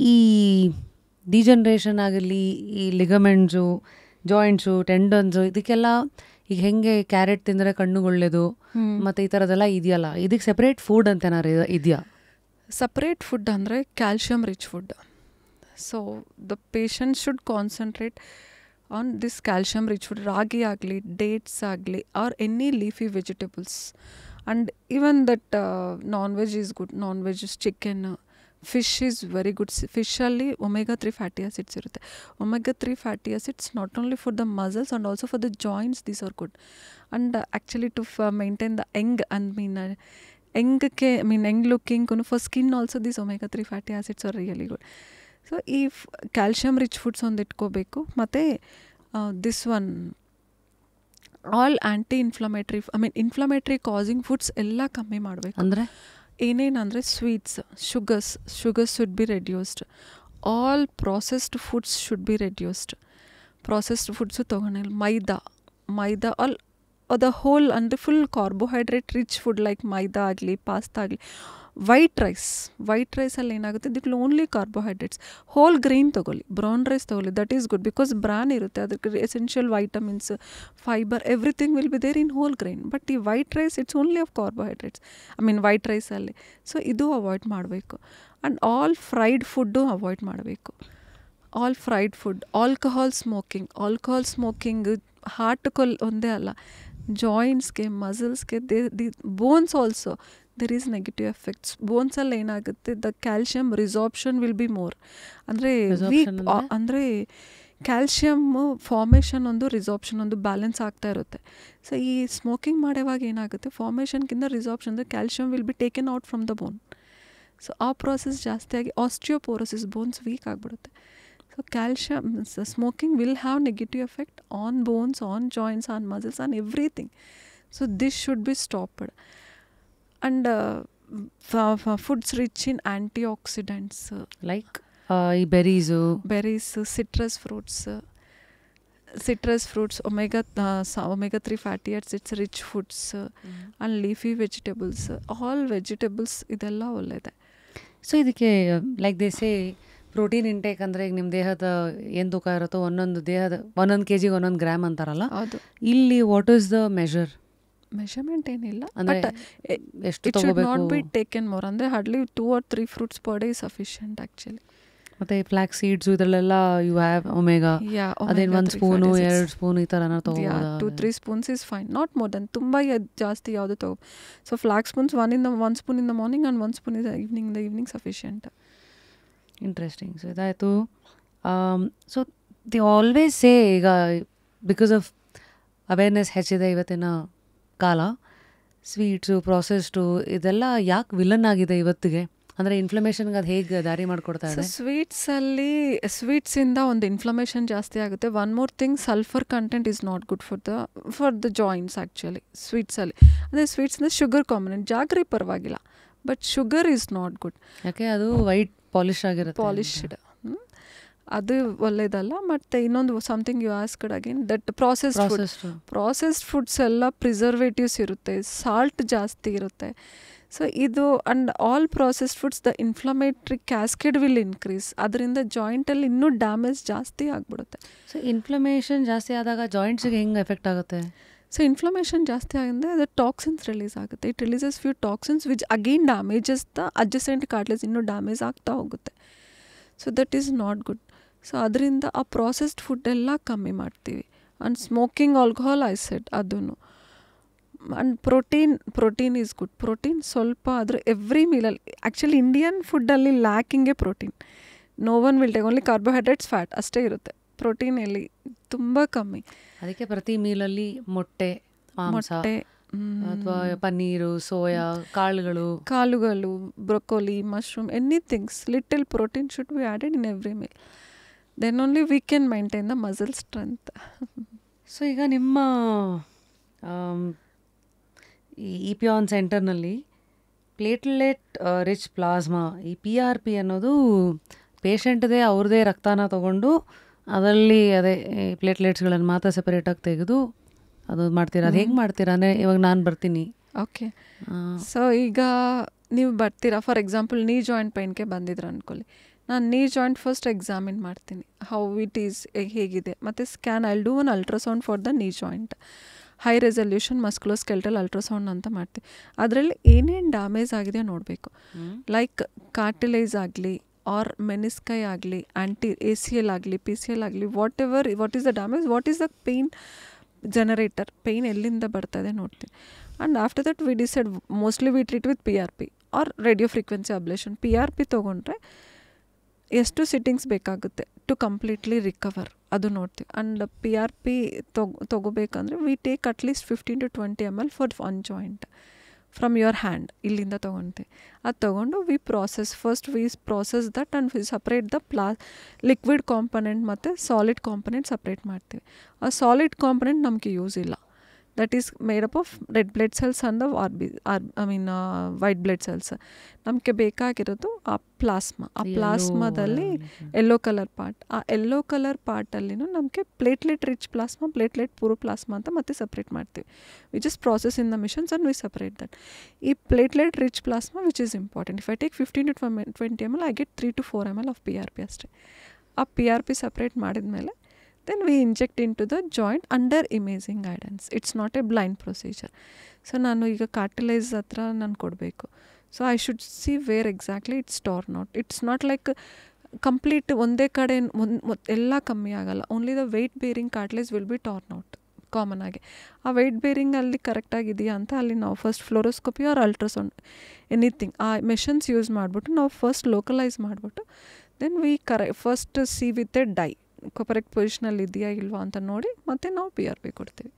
ಈ ಡಿಜನ್ರೇಷನ್ ಆಗಲಿ, ಈ ಲಿಗಮೆಂಟ್ಸು, ಜಾಯಿಂಟ್ಸು, ಟೆಂಡನ್ಸು, ಇದಕ್ಕೆಲ್ಲ ಈಗ ಹೆಂಗೆ ಕ್ಯಾರೆಟ್ ತಿಂದರೆ ಕಣ್ಣುಗೆ ಒಳ್ಳೆಯದು ಮತ್ತು ಈ ಥರದ್ದೆಲ್ಲ ಇದೆಯಲ್ಲ, ಇದಕ್ಕೆ ಸಪ್ರೇಟ್ ಫುಡ್ ಅಂತ ಏನಾರು ಇದೆಯಾ? ಸಪ್ರೇಟ್ ಫುಡ್ ಅಂದರೆ calcium rich food. So the patient should concentrate on this calcium rich food. ರಾಗಿ ಆಗಲಿ, ಡೇಟ್ಸ್ ಆಗಲಿ, or any leafy vegetables. And even that non veg is good. Non veg chicken, fish is very good. ಫಿಶಲ್ಲಿ omega 3 fatty acids ಇರುತ್ತೆ. Omega 3 fatty acids not only for the muscles and also for the joints, these are good. And actually to maintain the Young young looking for skin also these omega 3 fatty acids are really good. So ಈ calcium rich foods ಒಂದು ಇಟ್ಕೋಬೇಕು. ಮತ್ತು this one all anti inflammatory, inflammatory causing foods ಎಲ್ಲ ಕಮ್ಮಿ ಮಾಡಬೇಕು. ಅಂದರೆ ಏನೇನಂದರೆ sweets, sugars should be reduced. All processed foods should be reduced. Processed foods ತೊಗೊಂಡಿಲ್ಲ. ಮೈದಾ ಆಲ್ ದ ಹೋಲ್ ಅಂದರೆ full carbohydrate rich food like ಮೈದಾ ಆಗಲಿ, ಪಾಸ್ತಾ ಆಗಲಿ. ವೈಟ್ ರೈಸಲ್ಲಿ ಏನಾಗುತ್ತೆ, that will only carbohydrates. Hole grain ತೊಗೊಳ್ಳಿ, ಬ್ರೌನ್ ರೈಸ್ ತೊಗೊಳ್ಳಿ, that is good because bran ಇರುತ್ತೆ, ಅದಕ್ಕೆ essential vitamins, fibre, everything will be there in whole grain. But ಈ white rice it's only of carbohydrates, white ರೈಸಲ್ಲಿ. So ಇದು avoid ಮಾಡಬೇಕು. And all fried food avoid ಮಾಡಬೇಕು. All fried food. Alcohol smoking ಹಾರ್ಟ್ಗೆ ಒಂದೇ ಅಲ್ಲ, ಜಾಯಿಂಟ್ಸ್ಗೆ, ಮಸಲ್ಸ್ಗೆ, bones also there is negative effects. ಬೋನ್ಸಲ್ಲಿ ಏನಾಗುತ್ತೆ, the calcium resorption will be more. ಅಂದರೆ ವೀಕ್, ಅಂದರೆ ಕ್ಯಾಲ್ಶಿಯಮ್ ಫಾರ್ಮೇಷನ್ ಒಂದು, ರಿಸಾರ್ಪ್ಷನ್ ಒಂದು ಬ್ಯಾಲೆನ್ಸ್ ಆಗ್ತಾ ಇರುತ್ತೆ. ಸೊ ಈ ಸ್ಮೋಕಿಂಗ್ ಮಾಡೋವಾಗ ಏನಾಗುತ್ತೆ, ಫಾರ್ಮೇಷನ್ಗಿಂತ ರಿಸಾರ್ಪ್ಷನ್ ಅಂದರೆ calcium will be taken out from the bone. So ಆ ಪ್ರಾಸೆಸ್ ಜಾಸ್ತಿಯಾಗಿ ಆಸ್ಟಿಯೋಪೋರೋಸಿಸ್, ಬೋನ್ಸ್ ವೀಕ್ ಆಗಿಬಿಡುತ್ತೆ. So calcium smoking will have negative effect on bones, on joints, on muscles, on everything. So this should be stopped. And foods rich in antioxidants like ಈ berries, citrus fruits, omega 3 fatty acids rich foods, and leafy vegetables. All vegetables ಇದೆಲ್ಲ ಒಳ್ಳೆಯದೇ. So ಇದಕ್ಕೆ like ದೇಸೆ protein intake ಅಂದರೆ ಈಗ ನಿಮ್ಮ ದೇಹದ ಏನು ತೂಕ ಇರುತ್ತೋ ಒಂದೊಂದು kg 1 ಗ್ರಾಮ್ ಅಂತಾರಲ್ಲ, ಇಲ್ಲಿ ವಾಟ್ ಈಸ್ ದ ಮೆಷರ್ಮೆಂಟ್ ಏನಿಲ್ಲ, ಅಂದರೆ ಎಷ್ಟು it should not be taken more. ಅಂದರೆ hardly 2 or 3 fruits per day sufficient actually. ಮತ್ತು ಫ್ಲಾಕ್ ಸೀಡ್ಸು ಇದರಲ್ಲೆಲ್ಲ ಯು ಹ್ಯಾವ್ ಒಮೆಗಾ, ಅದೇನು 1 ಸ್ಪೂನು 2 ಸ್ಪೂನ್ ಈ ಥರನ ತೊಗೋಬೋದಾ? 2-3 spoons is fine, not more then. ತುಂಬ ಜಾಸ್ತಿ ಯಾವುದು ತಗೋ. So flax spoons 1 spoon in the morning and 1 spoon in the evening sufficient. Interesting. So ಇದಾಯಿತು. ಸೊ ದಿ ಆಲ್ವೇಸ್ ಸೇ, ಈಗ ಬಿಕಾಸ್ ಆಫ್ ಅವೇರ್ನೆಸ್ ಹೆಚ್ಚಿದೆ ಇವತ್ತಿನ ಕಾಲ, ಸ್ವೀಟ್ಸು, ಪ್ರೊಸೆಸ್ಡು ಇದೆಲ್ಲ ಯಾಕೆ ವಿಲನ್ ಆಗಿದೆ ಇವತ್ತಿಗೆ? ಅಂದರೆ ಇನ್ಫ್ಲಮೇಷನ್ಗೆ ಅದು ಹೇಗೆ ದಾರಿ ಮಾಡಿಕೊಡ್ತಾ ಇದೆ? ಸ್ವೀಟ್ಸಿಂದ ಒಂದು ಇನ್ಫ್ಲಮೇಷನ್ ಜಾಸ್ತಿ ಆಗುತ್ತೆ. One more thing, sulphur content is not good for the joints actually ಸ್ವೀಟ್ಸಲ್ಲಿ. ಅಂದರೆ ಸ್ವೀಟ್ಸಿಂದ ಶುಗರ್ ಕಾಂಪೊನೆಂಟ್, ಜಾಗ್ರಿ ಪರವಾಗಿಲ್ಲ, but sugar is not good. ಯಾಕೆ ಅದು ವೈಟ್ ಪಾಲಿಶ್ಡ್ ಅದು ಒಳ್ಳೇದಲ್ಲ. ಮತ್ತು ಇನ್ನೊಂದು something you asked again, that processed foods ಎಲ್ಲ ಪ್ರಿಸರ್ವೇಟಿವ್ಸ್ ಇರುತ್ತೆ, ಸಾಲ್ಟ್ ಜಾಸ್ತಿ ಇರುತ್ತೆ. ಸೊ ಇದು and all processed foods, the inflammatory cascade will increase. ಅದರಿಂದ ಜಾಯಿಂಟಲ್ಲಿ ಇನ್ನೂ ಡ್ಯಾಮೇಜ್ ಜಾಸ್ತಿ ಆಗಿಬಿಡುತ್ತೆ. ಸೊ ಇನ್ಫ್ಲಮೇಷನ್ ಜಾಸ್ತಿ ಆದಾಗ ಜಾಯಿಂಟ್ಸಿಗೆ ಹೆಂಗೆ ಎಫೆಕ್ಟ್ ಆಗುತ್ತೆ? ಸೊ ಇನ್ಫ್ಲಮೇಷನ್ ಜಾಸ್ತಿ ಆಗಿದ್ರೆ ಅದು ಟಾಕ್ಸಿನ್ಸ್ ರಿಲೀಸ್ ಆಗುತ್ತೆ. It releases few toxins which again damages the adjacent cartilage, ಇನ್ನೂ ಡ್ಯಾಮೇಜ್ ಆಗ್ತಾ ಹೋಗುತ್ತೆ. So that is not good. So ಅದರಿಂದ ಆ ಪ್ರಾಸೆಸ್ಡ್ ಫುಡ್ ಎಲ್ಲ ಕಮ್ಮಿ ಮಾಡ್ತೀವಿ. And smoking, alcohol, I said ಅದನ್ನು. And protein is good. Protein ಸ್ವಲ್ಪ ಆದರೆ ಎವ್ರಿ ಮೀಲಲ್ಲಿ, ಆ್ಯಕ್ಚುಲಿ ಇಂಡಿಯನ್ ಫುಡ್ಡಲ್ಲಿ ಲ್ಯಾಕಿಂಗೇ protein. No one will take, only carbohydrates, fat ಅಷ್ಟೇ ಇರುತ್ತೆ. ಪ್ರೋಟೀನ್ ಎಲ್ಲಿ ತುಂಬ ಕಮ್ಮಿ. ಅದಕ್ಕೆ ಪ್ರತಿ ಮೀಲಲ್ಲಿ ಮೊಟ್ಟೆ, ಅಥವಾ ಪನ್ನೀರು, ಸೋಯಾ, ಕಾಳುಗಳು, broccoli, mushroom, anythings little protein should be added in every meal. Then only we can maintain the muscle strength. So ಈಗ ನಿಮ್ಮ ಈ ಇಪಿಯಾನ್ ಸೆಂಟರ್ನಲ್ಲಿ ಪ್ಲೇಟ್ಲೆಟ್ ರಿಚ್ ಪ್ಲಾಸ್ಮಾ, ಈ PRP ಅನ್ನೋದು ಪೇಷಂಟ್ದೇ ಅವ್ರದ್ದೇ ರಕ್ತನ ತೊಗೊಂಡು ಅದರಲ್ಲಿ ಅದೇ ಪ್ಲೇಟ್ಲೆಟ್ಸ್ಗಳನ್ನು ಮಾತ್ರ ಸೆಪರೇಟಾಗಿ ತೆಗೆದು ಅದು ಮಾಡ್ತೀರಾ? ಅದು ಹೆಂಗೆ ಮಾಡ್ತೀರಾ? ಅಂದರೆ ಇವಾಗ ನಾನು ಬರ್ತೀನಿ, ಓಕೆ. ಸೊ ಈಗ ನೀವು ಬರ್ತೀರಾ, ಫಾರ್ ಎಕ್ಸಾಂಪಲ್ ನೀ ಜಾಯಿಂಟ್ ಪೈನ್ಗೆ ಬಂದಿದ್ರು ಅಂದ್ಕೊಳ್ಳಿ, ನಾನು ನೀ ಜಾಯಿಂಟ್ ಫಸ್ಟ್ ಎಕ್ಸಾಮಿನ್ ಮಾಡ್ತೀನಿ, ಹೌ ಇಟ್ ಈಸ್, ಹೇಗಿದೆ, ಮತ್ತು scan I do one ultrasound for the knee joint, high resolution musculoskeletal ultrasound ಅಂತ ಮಾಡ್ತೀವಿ. ಅದರಲ್ಲಿ ಏನೇನು ಡ್ಯಾಮೇಜ್ ಆಗಿದೆ ನೋಡಬೇಕು. ಲೈಕ್ ಕಾರ್ಟಿಲೈಸ್ ಆಗಲಿ ಆರ್ ಮೆನಿಸ್ಕೈ ಆಗಲಿ, ACL ಆಗಲಿ, PCL ಆಗಲಿ, what is the damage, what is the pain generator, pain ಎಲ್ಲಿಂದ ಬರ್ತದೆ ನೋಡ್ತೀನಿ. And after that we decide, mostly we treat with PRP or radio frequency ablation. PRP ತೊಗೊಂಡ್ರೆ ಎಷ್ಟು ಸಿಟ್ಟಿಂಗ್ಸ್ ಬೇಕಾಗುತ್ತೆ ಟು ಕಂಪ್ಲೀಟ್ಲಿ ರಿಕವರ್ ಅದು ನೋಡ್ತೀವಿ. ಆ್ಯಂಡ್ PRP ತೊಗೋಬೇಕಂದ್ರೆ we take at least 15 to 20 ml for one joint from your hand, ಇಲ್ಲಿಂದ ತೊಗೊಳ್ತೀವಿ. ಅದು ತೊಗೊಂಡು we process that and we separate the liquid component ಮತ್ತು ಸಾಲಿಡ್ ಕಾಂಪೊನೆಂಟ್ ಸಪ್ರೇಟ್ ಮಾಡ್ತೀವಿ. ಆ ಸಾಲಿಡ್ ಕಾಂಪೊನೆಂಟ್ ನಮಗೆ ಯೂಸ್ ಇಲ್ಲ, that is made up of red blood cells and white blood cells. ನಮಗೆ ಬೇಕಾಗಿರೋದು ಆ ಪ್ಲಾಸ್ಮಾದಲ್ಲಿ ಯೆಲ್ಲೋ ಕಲರ್ ಪಾರ್ಟ್. ಆ ಯೆಲ್ಲೋ ಕಲರ್ ಪಾರ್ಟಲ್ಲಿನೂ ನಮಗೆ platelet rich plasma, platelet poor plasma ಅಂತ ಮತ್ತೆ ಸಪ್ರೇಟ್ ಮಾಡ್ತೀವಿ. We just process in the machines and we separate that. ಈ platelet rich plasma which is important. If I take 15 to 20 ml, I get 3 to 4 ml of PRP ಅಷ್ಟೇ. ಆ PRP separate ಮಾಡಿದ್ಮೇಲೆ then we inject into the joint under imaging guidance. It's not a blind procedure. So ನಾನು ಈಗ cartilage ಹತ್ರ ನಾನು ಕೊಡಬೇಕು. So I should see where exactly it's torn out. It's not like complete ಒಂದೇ ಕಡೆ ಎಲ್ಲ ಕಮ್ಮಿ ಆಗಲ್ಲ. Only the weight bearing cartilage will be torn out common ಆಗಿ. ಆ ವೆಯ್ಟ್ ಬೇರಿಂಗ್ ಅಲ್ಲಿ ಕರೆಕ್ಟಾಗಿದೆಯಾ ಅಂತ ಅಲ್ಲಿ ನಾವು first fluoroscopy or ultrasound anything ಆ ಮೆಷನ್ಸ್ ಯೂಸ್ ಮಾಡಿಬಿಟ್ಟು ನಾವು ಫಸ್ಟ್ ಲೋಕಲೈಸ್ ಮಾಡಿಬಿಟ್ಟು then we first see with a dye correct ಪೊಸಿಷನಲ್ಲಿ ಇದೆಯಾ ಇಲ್ವಾ ಅಂತ ನೋಡಿ ಮತ್ತೆ ನಾವು PRP ಕೊಡ್ತೀವಿ.